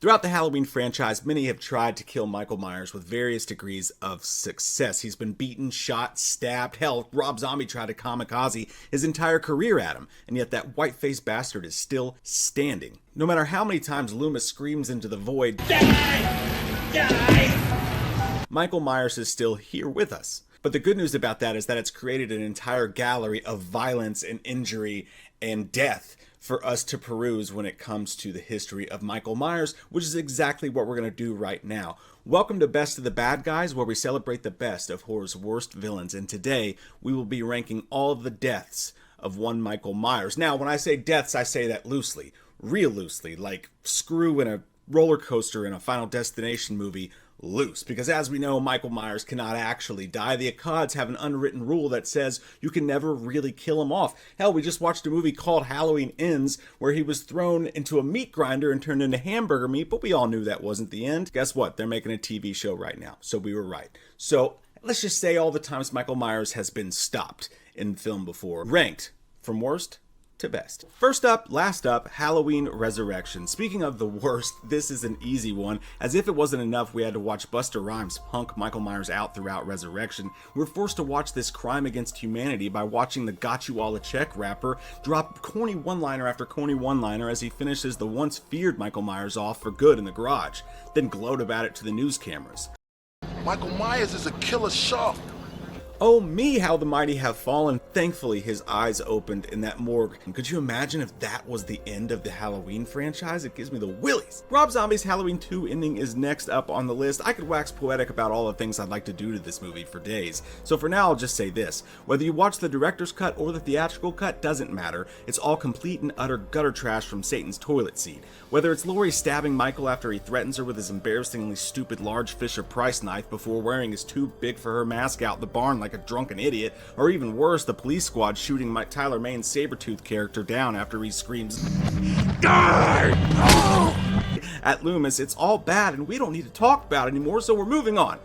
Throughout the Halloween franchise, many have tried to kill Michael Myers with various degrees of success. He's been beaten, shot, stabbed. Hell, Rob Zombie tried to kamikaze his entire career at him, and yet that white-faced bastard is still standing. No matter how many times Loomis screams into the void, "Die! Die!" Michael Myers is still here with us. But the good news about that is that it's created an entire gallery of violence and injury and death for us to peruse when it comes to the history of Michael Myers, which is exactly what we're going to do right now. Welcome to Best of the Bad Guys, where we celebrate the best of horror's worst villains, and today we will be ranking all of the deaths of one Michael Myers. Now, when I say deaths, I say that loosely, real loosely, like screw in a roller coaster in a Final Destination movie loose, because as we know, Michael Myers cannot actually die. The Akkads have an unwritten rule that says you can never really kill him off. Hell, we just watched a movie called Halloween Ends where he was thrown into a meat grinder and turned into hamburger meat, but we all knew that wasn't the end. Guess what? They're making a TV show right now, so we were right. So let's just say all the times Michael Myers has been stopped in film before, ranked from worst to best. First up, last up, Halloween Resurrection. Speaking of the worst, this is an easy one. As if it wasn't enough, we had to watch Busta Rhymes punk Michael Myers out throughout Resurrection. We're forced to watch this crime against humanity by watching the Got You All a Check rapper drop corny one-liner after corny one-liner as he finishes the once feared Michael Myers off for good in the garage, then gloat about it to the news cameras. Michael Myers is a killer shark. Oh me, how the mighty have fallen. Thankfully, his eyes opened in that morgue. And could you imagine if that was the end of the Halloween franchise? It gives me the willies. Rob Zombie's Halloween 2 ending is next up on the list. I could wax poetic about all the things I'd like to do to this movie for days. So for now, I'll just say this. Whether you watch the director's cut or the theatrical cut doesn't matter. It's all complete and utter gutter trash from Satan's toilet seat. Whether it's Laurie stabbing Michael after he threatens her with his embarrassingly stupid large Fisher-Price knife before wearing his too big for her mask out the barn like a drunken idiot, or even worse, the police squad shooting Tyler Mane's Sabretooth character down after he screams, "Die!" at Loomis, it's all bad and we don't need to talk about it anymore, so we're moving on.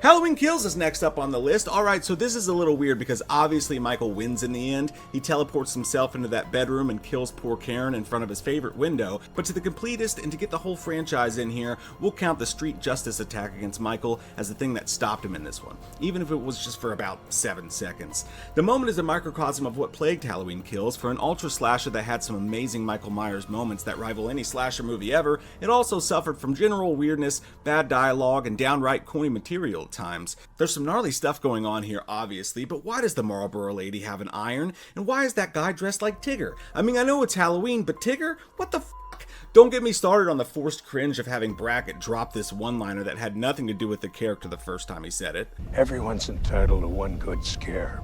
Halloween Kills is next up on the list. Alright, so this is a little weird because obviously Michael wins in the end. He teleports himself into that bedroom and kills poor Karen in front of his favorite window. But to the completest and to get the whole franchise in here, we'll count the street justice attack against Michael as the thing that stopped him in this one, even if it was just for about 7 seconds. The moment is a microcosm of what plagued Halloween Kills. For an ultra slasher that had some amazing Michael Myers moments that rival any slasher movie ever, it also suffered from general weirdness, bad dialogue, and downright corny material times. There's some gnarly stuff going on here, obviously, but why does the Marlboro lady have an iron? And why is that guy dressed like Tigger? I mean, I know it's Halloween, but Tigger? What the fuck? Don't get me started on the forced cringe of having Brackett drop this one-liner that had nothing to do with the character the first time he said it. Everyone's entitled to one good scare.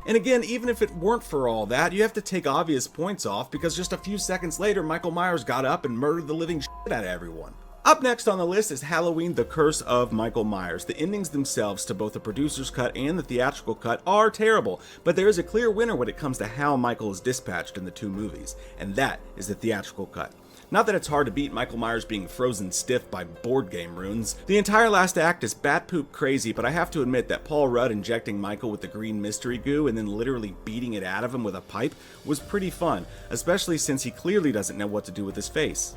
And again, even if it weren't for all that, you have to take obvious points off because just a few seconds later, Michael Myers got up and murdered the living shit out of everyone. Up next on the list is Halloween: The Curse of Michael Myers. The endings themselves to both the producer's cut and the theatrical cut are terrible, but there is a clear winner when it comes to how Michael is dispatched in the two movies, and that is the theatrical cut. Not that it's hard to beat Michael Myers being frozen stiff by board game runes. The entire last act is bat poop crazy, but I have to admit that Paul Rudd injecting Michael with the green mystery goo and then literally beating it out of him with a pipe was pretty fun, especially since he clearly doesn't know what to do with his face.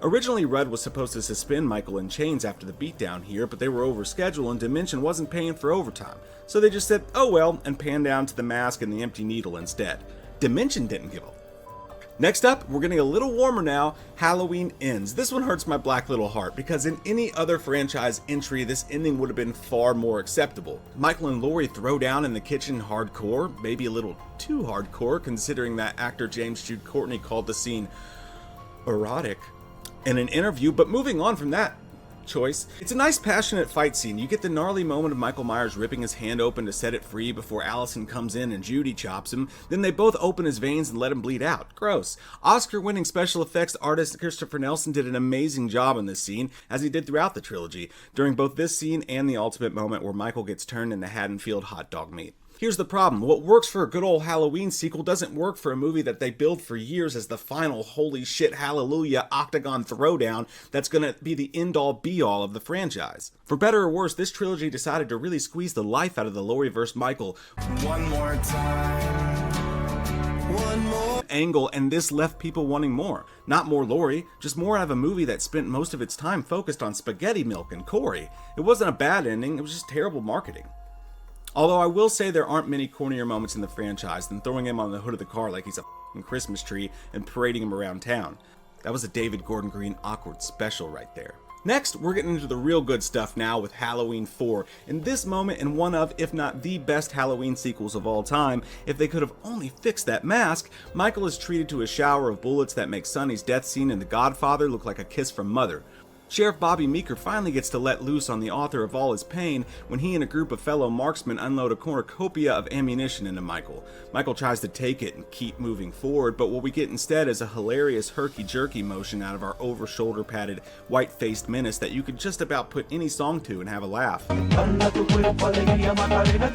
Originally, Rudd was supposed to suspend Michael in chains after the beatdown here, but they were overscheduled and Dimension wasn't paying for overtime. So they just said, oh well, and panned down to the mask and the empty needle instead. Dimension didn't give a fuck. Next up, we're getting a little warmer now, Halloween Ends. This one hurts my black little heart, because in any other franchise entry, this ending would have been far more acceptable. Michael and Laurie throw down in the kitchen hardcore, maybe a little too hardcore, considering that actor James Jude Courtney called the scene erotic in an interview, but moving on from that choice, it's a nice passionate fight scene. You get the gnarly moment of Michael Myers ripping his hand open to set it free before Allison comes in and Judy chops him, then they both open his veins and let him bleed out. Gross. Oscar-winning special effects artist Christopher Nelson did an amazing job in this scene, as he did throughout the trilogy, during both this scene and the ultimate moment where Michael gets turned into Haddonfield hot dog meat. Here's the problem. What works for a good old Halloween sequel doesn't work for a movie that they build for years as the final holy shit hallelujah octagon throwdown that's gonna be the end-all be-all of the franchise. For better or worse, this trilogy decided to really squeeze the life out of the Laurie vs. Michael. One more time. One more angle, and this left people wanting more. Not more Laurie, just more out of a movie that spent most of its time focused on spaghetti milk and Corey. It wasn't a bad ending, it was just terrible marketing. Although I will say there aren't many cornier moments in the franchise than throwing him on the hood of the car like he's a f***ing Christmas tree and parading him around town. That was a David Gordon Green awkward special right there. Next, we're getting into the real good stuff now with Halloween 4. In this moment, in one of, if not the best Halloween sequels of all time, if they could have only fixed that mask, Michael is treated to a shower of bullets that make Sonny's death scene in The Godfather look like a kiss from Mother. Sheriff Bobby Meeker finally gets to let loose on the author of all his pain when he and a group of fellow marksmen unload a cornucopia of ammunition into Michael. Michael tries to take it and keep moving forward, but what we get instead is a hilarious herky-jerky motion out of our over-shoulder padded, white-faced menace that you could just about put any song to and have a laugh.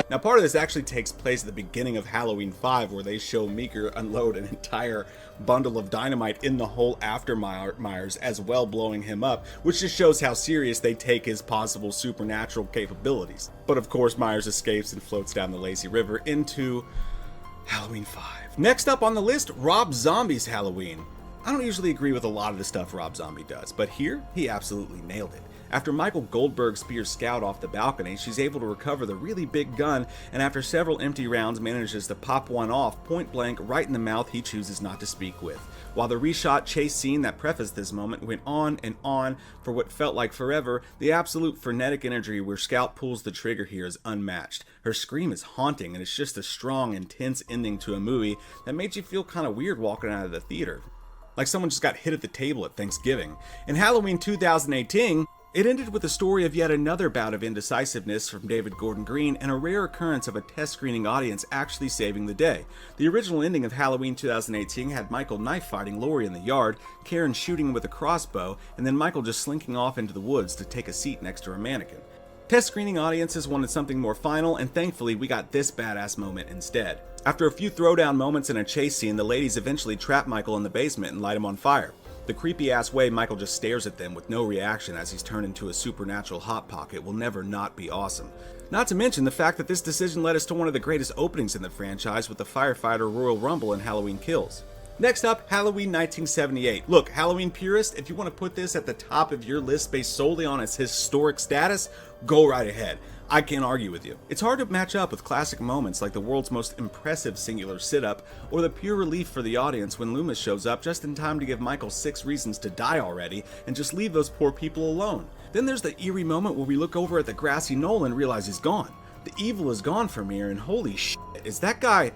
Now part of this actually takes place at the beginning of Halloween 5, where they show Meeker unload an entire bundle of dynamite in the hole after Myers, as well blowing him up, which just shows how serious they take his possible supernatural capabilities. But of course Myers escapes and floats down the lazy river into Halloween 5. Next up on the list, Rob Zombie's Halloween. I don't usually agree with a lot of the stuff Rob Zombie does, but here he absolutely nailed it. After Michael Goldberg spears Scout off the balcony, she's able to recover the really big gun, and after several empty rounds manages to pop one off point blank right in the mouth he chooses not to speak with. While the reshot chase scene that prefaced this moment went on and on for what felt like forever, the absolute frenetic energy where Scout pulls the trigger here is unmatched. Her scream is haunting, and it's just a strong, intense ending to a movie that made you feel kind of weird walking out of the theater. Like someone just got hit at the table at Thanksgiving. In Halloween 2018, it ended with the story of yet another bout of indecisiveness from David Gordon Green and a rare occurrence of a test screening audience actually saving the day. The original ending of Halloween 2018 had Michael knife fighting Laurie in the yard, Karen shooting him with a crossbow, and then Michael just slinking off into the woods to take a seat next to a mannequin. Test screening audiences wanted something more final, and thankfully we got this badass moment instead. After a few throwdown moments in a chase scene, the ladies eventually trap Michael in the basement and light him on fire. The creepy ass way Michael just stares at them with no reaction as he's turned into a supernatural hot pocket will never not be awesome. Not to mention the fact that this decision led us to one of the greatest openings in the franchise with the firefighter Royal Rumble and Halloween Kills. Next up, Halloween 1978. Look, Halloween purist, if you want to put this at the top of your list based solely on its historic status, go right ahead. I can't argue with you. It's hard to match up with classic moments like the world's most impressive singular sit-up, or the pure relief for the audience when Loomis shows up just in time to give Michael 6 reasons to die already and just leave those poor people alone. Then there's the eerie moment where we look over at the grassy knoll and realize he's gone. The evil is gone from here, and holy shit, is that guy...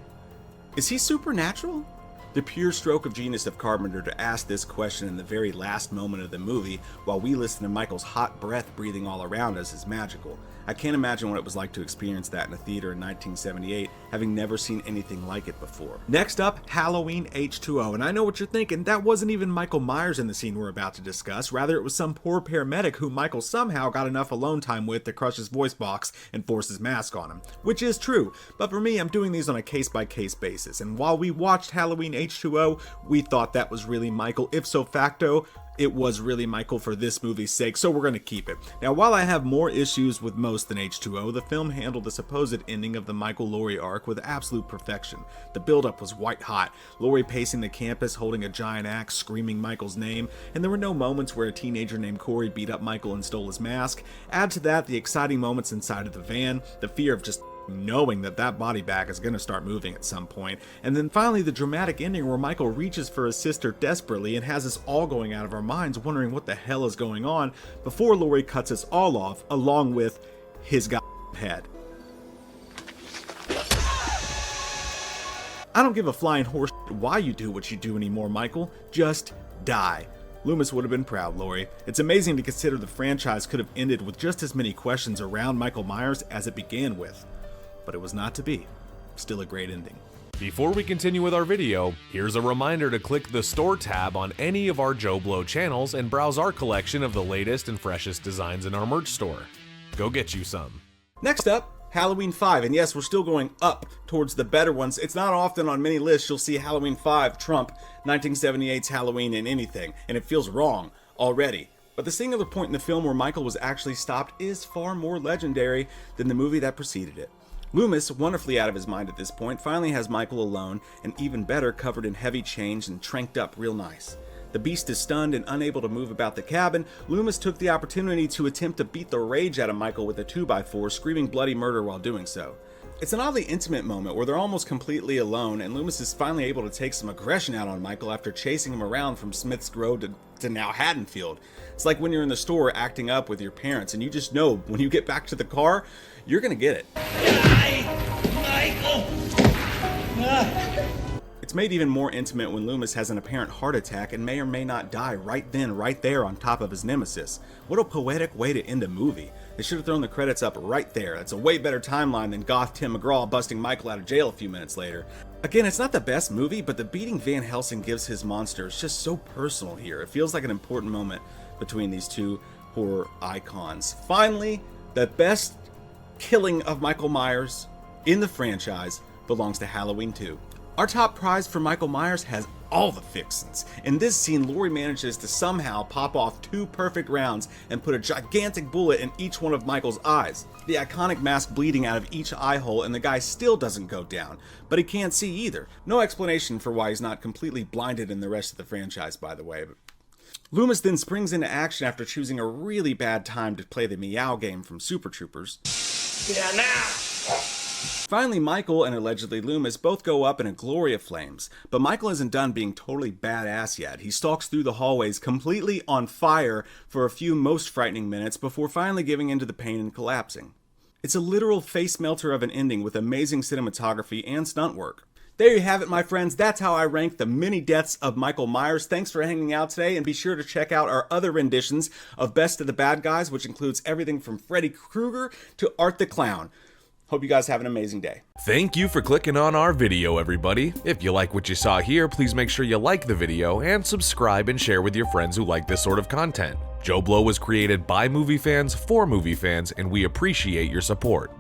is he supernatural? The pure stroke of genius of Carpenter to ask this question in the very last moment of the movie while we listen to Michael's hot breath breathing all around us is magical. I can't imagine what it was like to experience that in a theater in 1978, having never seen anything like it before. Next up, Halloween H2O, and I know what you're thinking, that wasn't even Michael Myers in the scene we're about to discuss, rather it was some poor paramedic who Michael somehow got enough alone time with to crush his voice box and force his mask on him. Which is true, but for me I'm doing these on a case-by-case basis, and while we watched Halloween H2O, we thought that was really Michael. Ipso facto, it was really Michael for this movie's sake, so we're going to keep it. Now, while I have more issues with most than H2O, the film handled the supposed ending of the Michael-Laurie arc with absolute perfection. The build-up was white hot, Laurie pacing the campus holding a giant axe, screaming Michael's name, and there were no moments where a teenager named Corey beat up Michael and stole his mask. Add to that the exciting moments inside of the van, the fear of just knowing that that body bag is going to start moving at some point, and then finally the dramatic ending where Michael reaches for his sister desperately and has us all going out of our minds wondering what the hell is going on before Laurie cuts us all off along with his head. I don't give a flying horse why you do what you do anymore, Michael. Just die. Loomis would have been proud, Laurie. It's amazing to consider the franchise could have ended with just as many questions around Michael Myers as it began with. But it was not to be. Still a great ending. Before we continue with our video, here's a reminder to click the Store tab on any of our JoBlo channels and browse our collection of the latest and freshest designs in our merch store. Go get you some. Next up, Halloween 5, and yes, we're still going up towards the better ones. It's not often on many lists you'll see Halloween 5 trump 1978's Halloween in anything, and it feels wrong already. But the singular point in the film where Michael was actually stopped is far more legendary than the movie that preceded it. Loomis, wonderfully out of his mind at this point, finally has Michael alone, and even better, covered in heavy chains and tranked up real nice. The Beast is stunned and unable to move about the cabin. Loomis took the opportunity to attempt to beat the rage out of Michael with a 2x4, screaming bloody murder while doing so. It's an oddly intimate moment where they're almost completely alone, and Loomis is finally able to take some aggression out on Michael after chasing him around from Smith's Grove to now Haddonfield. It's like when you're in the store acting up with your parents, and you just know when you get back to the car, you're gonna get it. Michael! It's made even more intimate when Loomis has an apparent heart attack and may or may not die right then, right there on top of his nemesis. What a poetic way to end a movie. They should have thrown the credits up right there. That's a way better timeline than goth Tim McGraw busting Michael out of jail a few minutes later. Again, it's not the best movie, but the beating Van Helsing gives his monster is just so personal here. It feels like an important moment between these two horror icons. Finally, the best killing of Michael Myers in the franchise belongs to Halloween 2. Our top prize for Michael Myers has all the fixins. In this scene, Laurie manages to somehow pop off 2 perfect rounds and put a gigantic bullet in each one of Michael's eyes. The iconic mask bleeding out of each eye hole, and the guy still doesn't go down, but he can't see either. No explanation for why he's not completely blinded in the rest of the franchise, by the way. Loomis then springs into action after choosing a really bad time to play the meow game from Super Troopers. Yeah, now! Finally, Michael and allegedly Loomis both go up in a glory of flames, but Michael isn't done being totally badass yet. He stalks through the hallways completely on fire for a few most frightening minutes before finally giving into the pain and collapsing. It's a literal face melter of an ending with amazing cinematography and stunt work. There you have it, my friends. That's how I rank the many deaths of Michael Myers. Thanks for hanging out today, and be sure to check out our other renditions of Best of the Bad Guys, which includes everything from Freddy Krueger to Art the Clown. Hope you guys have an amazing day. Thank you for clicking on our video, everybody. If you like what you saw here, please make sure you like the video and subscribe and share with your friends who like this sort of content. JoBlo was created by movie fans for movie fans, and we appreciate your support.